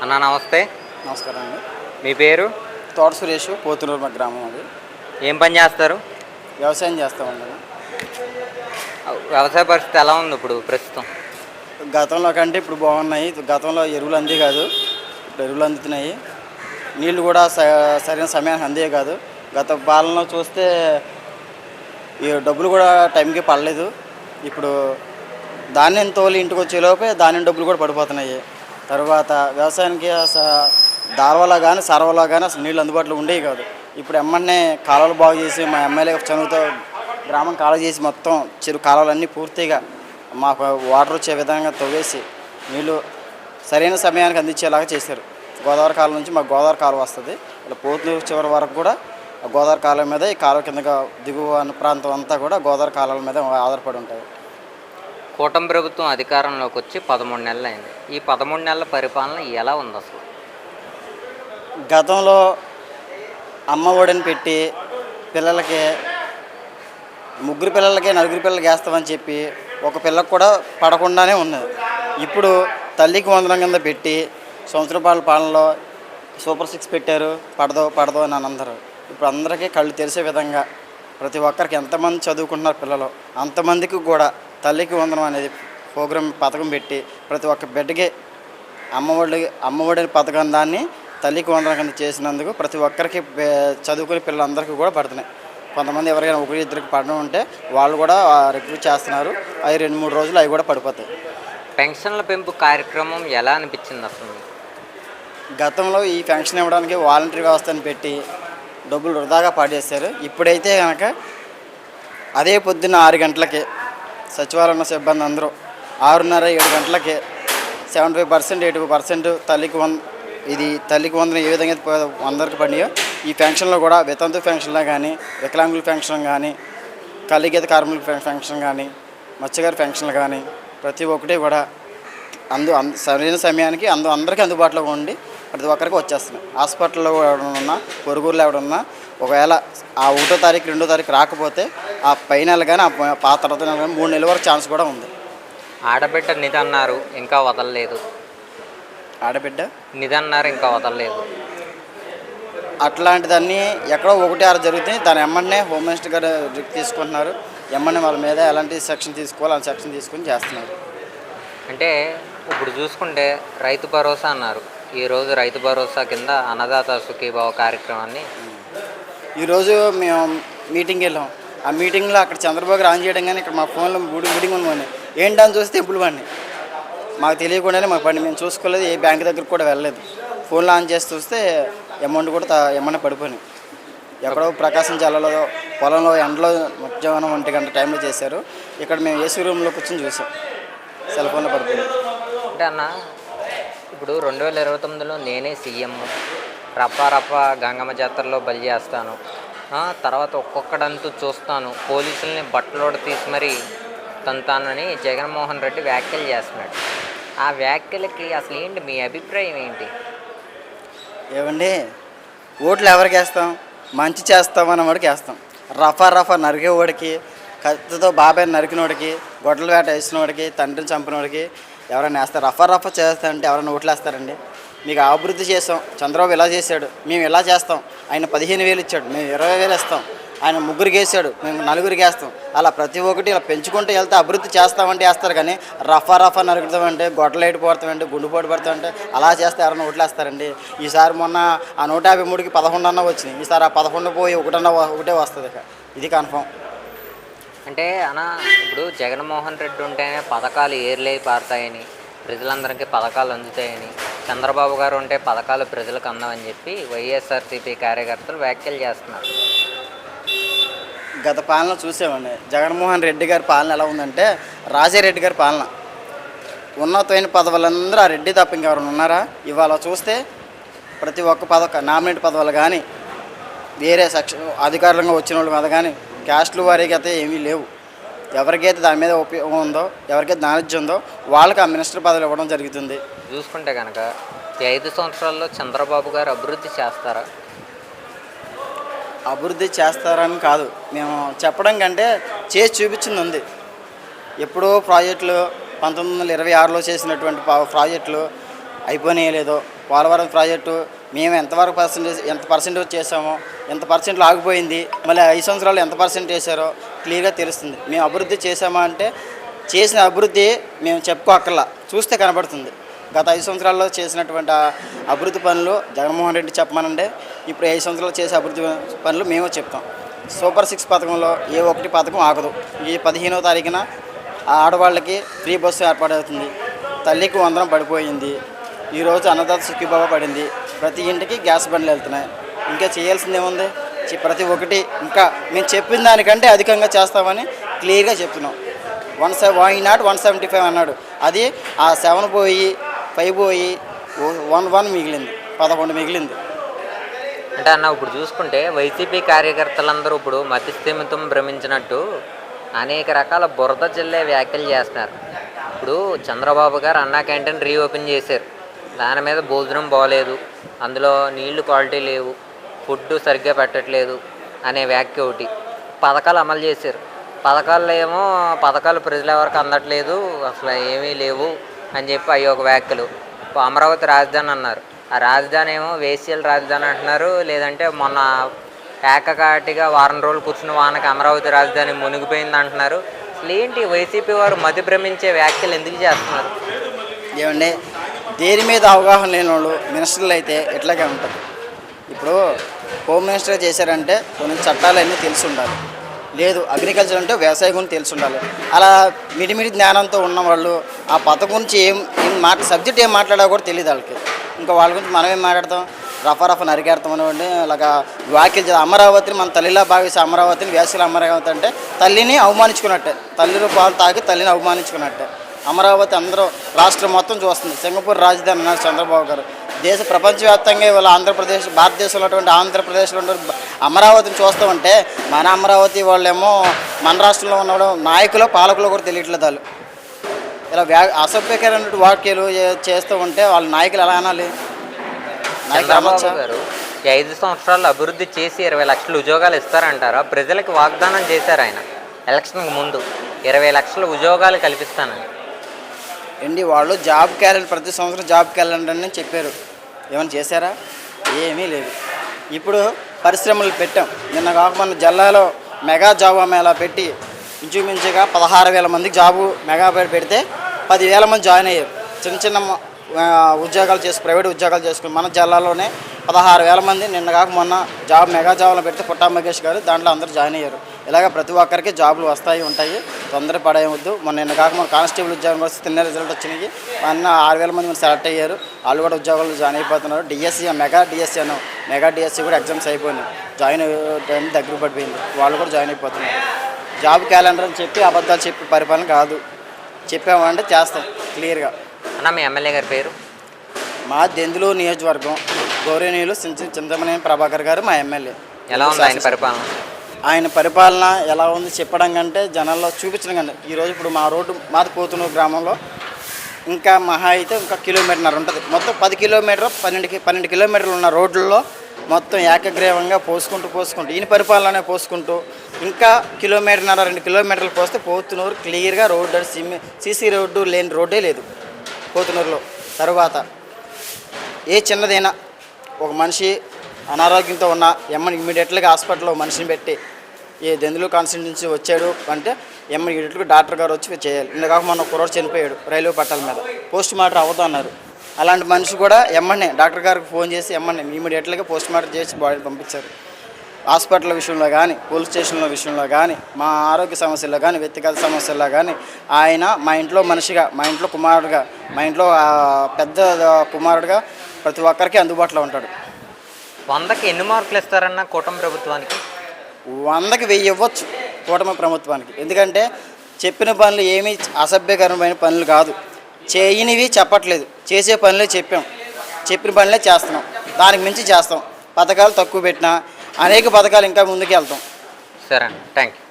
అన్న నమస్తే. నమస్కారం అండి. మీ పేరు? తోట సురేష్, పోతునూరు మా గ్రామం. అది ఏం పని చేస్తారు? వ్యవసాయం చేస్తామండి. వ్యవసాయ పరిస్థితి ఎలా ఉంది ఇప్పుడు ప్రస్తుతం? గతంలో కంటే ఇప్పుడు బాగున్నాయి. గతంలో ఎరువులు అందే కాదు, ఇప్పుడు ఎరువులు అందుతున్నాయి. నీళ్లు కూడా సరైన సమయానికి అందే కాదు. గత పాలనలో చూస్తే ఈ డబ్బులు కూడా టైంకి పడలేదు. ఇప్పుడు ధాన్యం తోలి ఇంటికి వచ్చేలోపే ధాన్యం డబ్బులు కూడా పడిపోతున్నాయి. తర్వాత వ్యవసాయానికి దారవలో కానీ సరవలో కానీ అసలు నీళ్ళు అందుబాటులో ఉండేవి కాదు. ఇప్పుడు ఎమ్మన్నే కాలువలు బాగు చేసి మా ఎమ్మెల్యే చనువుతో గ్రామం కాలువ చేసి మొత్తం చెరువు కాలువలన్నీ పూర్తిగా మాకు వాటర్ వచ్చే విధంగా తవ్వేసి నీళ్ళు సరైన సమయానికి అందించేలాగా చేశారు. గోదావరి కాలువ నుంచి మాకు గోదావరి కాలువ వస్తుంది. ఇలా పోతునూరు చివరి వరకు కూడా గోదావరి కాలువ మీద ఈ కాలువ కిందగా దిగువ ప్రాంతం అంతా కూడా గోదావరి కాలువల మీద ఆధారపడి ఉంటాయి. కూటమి ప్రభుత్వం అధికారంలోకి వచ్చి 13 నెలలు అయింది. ఈ 13 నెలల పరిపాలన ఎలా ఉంది అసలు? గతంలో అమ్మ ఒడిని పెట్టి పిల్లలకి ముగ్గురు పిల్లలకి నలుగురు పిల్లలకి వేస్తామని చెప్పి ఒక పిల్లకు కూడా పడకుండానే ఉన్నది. ఇప్పుడు తల్లికి వందనం కింద పెట్టి సంవత్సర పాలనలో సూపర్ 6 పెట్టారు. పడదో అని అందరూ ఇప్పుడు అందరికీ కళ్ళు తెరిసే విధంగా ప్రతి ఒక్కరికి ఎంతమంది చదువుకుంటున్నారు పిల్లలు అంతమందికి కూడా తల్లికి వందనం అనేది పథకం పెట్టి ప్రతి ఒక్క బిడ్డకి అమ్మఒడి పథకం దాన్ని తల్లికి వందనం కింద చేసినందుకు ప్రతి ఒక్కరికి చదువుకునే పిల్లలందరికీ కూడా పడుతున్నాయి. కొంతమంది ఎవరికైనా ఒకరి ఇద్దరికి పడడం ఉంటే వాళ్ళు కూడా రిక్రూట్ చేస్తున్నారు. అవి 2-3 రోజులు అవి కూడా పడిపోతాయి. పెన్షన్ల పెంపు కార్యక్రమం ఎలా అనిపించింది అసలు? గతంలో ఈ పెన్షన్ ఇవ్వడానికి వాలంటరీ వ్యవస్థను పెట్టి డబ్బులు వృధాగా పాడేశారు. ఇప్పుడైతే కనుక అదే పొద్దున్న 6 గంటలకి సచివాలయం సిబ్బంది అందరూ 6:30-7 గంటలకి 75%, 80% తల్లికి వందనం ఏ విధంగా అందరికి పడినాయో ఈ పెన్షన్లో కూడా వితంతు పెన్షన్లో కానీ, వికలాంగుల పెన్షన్ కానీ, కలిగేత కార్మికుల పెన్షన్ కానీ, మత్స్యగారి పెన్షన్లు కానీ ప్రతి ఒక్కటి కూడా సరైన సమయానికి అందరికీ అందుబాటులో ఉండి ప్రతి ఒక్కరికి వచ్చేస్తున్నాయి. హాస్పిటల్లో ఎవడన్నా పొరుగురులో ఎవడన్నా ఒకవేళ ఆ 1వ తారీఖు 2వ తారీఖు రాకపోతే ఆ పై నెల కానీ ఆ తర్వాత నెల కానీ 3 నెలల వరకు ఛాన్స్ కూడా ఉంది. ఆడబిడ్డ నిధి అన్నారు, ఇంకా వదలలేదు. ఆడబిడ్డ నిధి అన్నారు, ఇంకా వదలలేదు. అట్లాంటిదన్నీ ఎక్కడో 1-6 జరుగుతాయి. దాని ఎమ్మన్నే హోమ్ మినిస్టర్ గారు తీసుకుంటున్నారు. ఎమ్మన్నే వాళ్ళ మీద ఎలాంటి సెక్షన్ తీసుకోవాలి ఆ సెక్షన్ తీసుకుని చేస్తున్నారు. అంటే ఇప్పుడు చూసుకుంటే రైతు భరోసా అన్నారు. ఈరోజు రైతు భరోసా కింద అన్నదాత సుఖీభావ కార్యక్రమాన్ని ఈరోజు మేము మీటింగ్కి వెళ్ళాం. ఆ మీటింగ్లో అక్కడ చంద్రబాబు ఆన్ చేయడం కానీ ఇక్కడ మా ఫోన్లో మీటింగ్ ఉంది. ఏంటని చూస్తే ఎప్పుడు పడిని మాకు తెలియకుండానే మాకు పడి మేము చూసుకోలేదు. ఏ బ్యాంక్ దగ్గరకు కూడా వెళ్ళలేదు. ఫోన్లో ఆన్ చేసి చూస్తే అమౌంట్ కూడా ఏమన్నా పడిపోయినాయి. ఎక్కడో ప్రకాశం జిల్లాలో పొలంలో ఎండలో మధ్యాహ్నం 1 గంట టైంలో చేశారు. ఇక్కడ మేము ఏసీ రూమ్లో కూర్చొని చూసాం, సెల్ ఫోన్లో పడిపోయింది. అంటే అన్న ఇప్పుడు 2029లో నేనే సీఎం, రప్పా గంగమ్మ జాతరలో బలి చేస్తాను, తర్వాత ఒక్కొక్కడంతూ చూస్తాను, పోలీసుల్ని బట్టలోడ తీసి మరీ తంతానని జగన్మోహన్ రెడ్డి వ్యాఖ్యలు చేస్తున్నాడు. ఆ వ్యాఖ్యలకి అసలు ఏంటి మీ అభిప్రాయం ఏంటి? ఏమండి, ఓట్లు ఎవరికి వేస్తాం? మంచి చేస్తామన్న వాడికి వేస్తాం. రఫా నరికేవాడికి, కత్తితో బాబాయ్ నరికినోడికి, గొడ్డల వేట వేసిన వాడికి, తండ్రిని చంపినోడికి ఎవరైనా వేస్తారు? రఫా చేస్తారంటే ఎవరైనా ఓట్లు వేస్తారండి? మీకు అభివృద్ధి చేస్తాం, చంద్రబాబు ఇలా చేశాడు, మేము ఇలా చేస్తాం, ఆయన 15,000 ఇచ్చాడు, మేము 20,000 ఇస్తాం, ఆయన 3 వేసాడు, మేము 4 వేస్తాం, అలా ప్రతి ఒక్కటి ఇలా పెంచుకుంటూ వెళ్తే అభివృద్ధి చేస్తామంటే వేస్తారు. కానీ రఫా నరుకుతామంటే, గొడ్డలైటు పోతామంటే, గుండుపోటు పడతామంటే అలా చేస్తే ఎవరైనా ఓట్లు వేస్తారండి? ఈసారి మొన్న ఆ 153కి 11 అన్నా వచ్చినాయి. ఈసారి ఆ 11 పోయి ఒకటే వస్తుంది. ఇది కన్ఫామ్. అంటే అన్న ఇప్పుడు జగన్మోహన్ రెడ్డి ఉంటేనే పథకాలు ఏర్లై పారుతాయని, ప్రజలందరికీ పథకాలు అందుతాయని, చంద్రబాబు గారు ఉంటే పథకాలు ప్రజలకు అందమని చెప్పి వైఎస్ఆర్సీపీ కార్యకర్తలు వ్యాఖ్యలు చేస్తున్నారు. గత పాలన చూసామండి. జగన్మోహన్ రెడ్డి గారి పాలన ఎలా ఉందంటే రాజారెడ్డి గారి పాలన. ఉన్నతమైన పదవులందరూ ఆ రెడ్డి తప్ప ఇంకెవరైనా ఉన్నారా? ఇవాళ చూస్తే ప్రతి ఒక్క నామినేట్ పదవులు కానీ, వేరే అధికారులంగా వచ్చిన వాళ్ళ మీద కానీ క్యాస్టుల వారికి అయితే ఏమీ లేవు. ఎవరికైతే దాని మీద ఉపయోగం ఉందో, ఎవరికైతే నాలెడ్జ్ ఉందో వాళ్ళకి ఆ మినిస్టర్ పదవులు ఇవ్వడం జరుగుతుంది. చూసుకుంటే కనుక ఈ 5 సంవత్సరాల్లో చంద్రబాబు గారు అభివృద్ధి చేస్తారా? అభివృద్ధి చేస్తారని కాదు మేము చెప్పడం కంటే చేసి చూపించింది ఉంది. ఎప్పుడో ప్రాజెక్టులు 1926లో చేసినటువంటి ప్రాజెక్టులు అయిపోయినాయో లేదో, పోలవరం ప్రాజెక్టు మేము ఎంత పర్సెంటేజ్ చేసామో, ఎంత పర్సెంట్లో ఆగిపోయింది, మళ్ళీ 5 సంవత్సరాలు ఎంత పర్సెంట్ చేశారో క్లియర్గా తెలుస్తుంది. మేము అభివృద్ధి చేసామా అంటే చేసిన అభివృద్ధి మేము చెప్పుకోక్కర్లా, చూస్తే కనబడుతుంది. గత 5 సంవత్సరాల్లో చేసినటువంటి అభివృద్ధి పనులు జగన్మోహన్ రెడ్డి చెప్పమనండి. ఇప్పుడు 5 సంవత్సరాలు చేసే అభివృద్ధి పనులు మేము చెప్తాం. సూపర్ 6 పథకంలో ఏ ఒక్కటి పథకం ఆగదు. ఈ 15వ తారీఖున ఆడవాళ్ళకి ఫ్రీ బస్సు ఏర్పాటవుతుంది. తల్లికి వందనం పడిపోయింది. ఈరోజు అన్నదాత సుఖీభావ పడింది. ప్రతి ఇంటికి గ్యాస్ బండ్లు వెళ్తున్నాయి. ఇంకా చేయాల్సింది ఏముంది? ప్రతి ఒక్కటి ఇంకా మేము చెప్పిన దానికంటే అధికంగా చేస్తామని క్లియర్గా చెప్తున్నాం. 175 అన్నాడు, అది ఆ 7 పోయి 5 పోయి 1 మిగిలింది, 11 మిగిలింది. అంటే అన్న ఇప్పుడు చూసుకుంటే వైసీపీ కార్యకర్తలందరూ ఇప్పుడు మతిస్థిమితం భ్రమించినట్టు అనేక రకాల బురద జల్లే వ్యాఖ్యలు చేస్తున్నారు. ఇప్పుడు చంద్రబాబు గారు అన్నా క్యాంటీన్ రీఓపెన్ చేశారు. దాని మీద భోజనం బాగలేదు, అందులో నీళ్లు క్వాలిటీ లేవు, ఫుడ్ సరిగ్గా పెట్టట్లేదు అనే వ్యాఖ్య ఒకటి. పథకాలు అమలు చేశారు. పథకాలు ప్రజల వరకు అందట్లేదు, అసలు ఏమీ లేవు అని చెప్పి అవి ఒక వ్యాఖ్యలు. అమరావతి రాజధాని అన్నారు. ఆ రాజధాని ఏమో వేసియల్ రాజధాని అంటున్నారు. లేదంటే మొన్న ఏకకాటిగా వారం రోజులు కూర్చున్న వానకి అమరావతి రాజధాని మునిగిపోయింది అంటున్నారు. అసలు ఏంటి వైసీపీ వారు మతి భ్రమించే వ్యాఖ్యలు ఎందుకు చేస్తున్నారు? ఏమండి, దేని మీద అవగాహన లేని వాళ్ళు మినిస్టర్లు అయితే ఎట్లాగే ఉంటుంది. ఇప్పుడు హోమ్ మినిస్టర్ చేశారంటే కొన్ని చట్టాలన్నీ తెలిసి ఉండాలి. లేదు అగ్రికల్చర్ అంటే వ్యవసాయం గురించి తెలిసి ఉండాలి. అలా మిడిమిడి జ్ఞానంతో ఉన్నవాళ్ళు ఆ పథకం గురించి సబ్జెక్ట్ ఏం మాట్లాడా కూడా తెలియదు వాళ్ళకి. ఇంకా వాళ్ళ గురించి మనం ఏం మాట్లాడతాం? రఫా నరికేడతాం అనేవాడిని అలాగా వ్యాఖ్యలు. అమరావతిని మన తల్లిలా భావిస్తే అమరావతిని వేసవిలో అమరావతి అంటే తల్లిని అవమానించుకున్నట్టే, తల్లిలో పాలు తాగి తల్లిని అవమానించుకున్నట్టే. అమరావతి అందరూ రాష్ట్రం మొత్తం చూస్తుంది. సింగపూర్ రాజధాని అన్నారు చంద్రబాబు గారు. ప్రపంచవ్యాప్తంగా ఇవాళ భారతదేశంలో ఉన్నటువంటి ఆంధ్రప్రదేశ్లో ఉన్న అమరావతిని చూస్తామంటే మన అమరావతి వాళ్ళేమో మన రాష్ట్రంలో ఉన్న నాయకులు పాలకులు కూడా తెలియట్లేదు. వాళ్ళు ఇలా అసభ్యకరమైన వ్యాఖ్యలు చేస్తూ ఉంటే వాళ్ళ నాయకులు ఎలా అనాలి? చంద్రబాబు గారు 5 సంవత్సరాలు అభివృద్ధి చేసి 20 లక్షల ఉద్యోగాలు ఇస్తారంటారా? ప్రజలకు వాగ్దానం చేశారు ఆయన ఎలక్షన్కి ముందు 20 లక్షల ఉద్యోగాలు కల్పిస్తానని. వాళ్ళు జాబ్ క్యాలెండర్ ప్రతి సంవత్సరం జాబ్ క్యాలెండర్ అని చెప్పారు. ఏమైనా చేశారా? ఏమీ లేదు. ఇప్పుడు పరిశ్రమలు పెట్టాం. నిన్న కాకుండా జిల్లాలో మెగా జాబ్ మేళా పెట్టి ఇంచుమించుగా 16,000 మందికి జాబు మెగా పెడితే 10,000 మంది జాయిన్ అయ్యారు. చిన్న ఉద్యోగాలు ప్రైవేట్ ఉద్యోగాలు చేసుకుని మన జిల్లాలోనే 16,000 మంది నిన్న కాక మొన్న మెగా జాబ్లో పెడితే పుట్టా మహేష్ గారు దాంట్లో అందరూ జాయిన్ అయ్యారు. ఇలాగ ప్రతి ఒక్కరికి జాబులు ఉంటాయి. తొందర పడేయవద్దు. నిన్న కాక మన కానిస్టేబుల్ ఉద్యోగం వస్తే తిన్న రిజల్ట్ వచ్చినాయి. అన్న 6,000 మంది సెలెక్ట్ అయ్యారు. వాళ్ళు కూడా ఉద్యోగాలు జాయిన్ అయిపోతున్నారు. మెగా డిఎస్సి కూడా ఎగ్జామ్స్ అయిపోయినాయి. జాయిన్ అయ్యే దగ్గర పడిపోయింది. వాళ్ళు కూడా జాయిన్ అయిపోతున్నారు. జాబ్ క్యాలెండర్ అని చెప్పి అబద్ధాలు చెప్పి పరిపాలన కాదు. చెప్పామంటే చేస్తాం క్లియర్గా. అన్న మీ ఎమ్మెల్యే గారి పేరు? మా దెందులూరు నియోజకవర్గం గౌరవనీయులు చింతమనేని ప్రభాకర్ గారు మా ఎమ్మెల్యే. ఎలా ఉంది ఆయన పరిపాలన? ఆయన పరిపాలన ఎలా ఉంది చెప్పడం కంటే జనాల్లో చూపించడం కంటే ఈరోజు ఇప్పుడు మా రోడ్డు మాది పోతునూరు గ్రామంలో ఇంకా మహా అయితే ఇంకా 1.5 కిలోమీటర్ ఉంటుంది. మొత్తం 10 కిలోమీటర్ 12 కిలోమీటర్లు ఉన్న రోడ్లలో మొత్తం ఏకగ్రీవంగా పోసుకుంటూ ఈయన పరిపాలననే పోసుకుంటూ ఇంకా 1.5 కిలోమీటర్ 2 కిలోమీటర్లు పోస్తే పోతునూరు క్లియర్గా రోడ్డు సీసీ రోడ్డు లేని రోడ్డే లేదు పోతునూరులో. తర్వాత ఏ చిన్నదైనా ఒక మనిషి అనారోగ్యంతో ఉన్న ఇమ్మీడియట్గా హాస్పిటల్లో మనిషిని పెట్టి ఏ దెందులూరు కాన్స్టిట్యూన్సీ వచ్చాడు అంటే ఇమ్మీడియట్గా డాక్టర్ గారు వచ్చి చేయాలి. ఇందుకాక మొన్న కుర్రోడు చనిపోయాడు రైల్వే పట్టాల మీద, పోస్ట్ మార్టం అవ్వదు అన్నారు. అలాంటి మనిషి కూడా డాక్టర్ గారికి ఫోన్ చేసి ఇమ్మీడియట్గా పోస్ట్ మార్టం చేసి బాడీ పంపించారు. హాస్పిటల్ విషయంలో కానీ పోలీస్ స్టేషన్ల విషయంలో కానీ మా ఆరోగ్య సమస్యల్లో కానీ వ్యక్తిగత సమస్యల్లో కానీ ఆయన మా ఇంట్లో మనిషిగా, మా ఇంట్లో కుమారుడుగా, మా ఇంట్లో పెద్ద కుమారుడుగా ప్రతి ఒక్కరికి అందుబాటులో ఉంటాడు. 100కి ఎన్ని మార్కులు ఇస్తారన్న కూటమి ప్రభుత్వానికి? 100కి 1000 ఇవ్వచ్చు కూటమి ప్రభుత్వానికి. ఎందుకంటే చెప్పిన పనులు ఏమీ అసభ్యకరమైన పనులు కాదు, చేయనివి చెప్పట్లేదు, చేసే పనులే చెప్పిన పనులే చేస్తున్నాం, దానికి మించి చేస్తాం. పథకాలు తక్కువ పెట్టినా అనేక పథకాలు ఇంకా ముందుకు వెళ్తాం. సరే అండి, థ్యాంక్ యూ.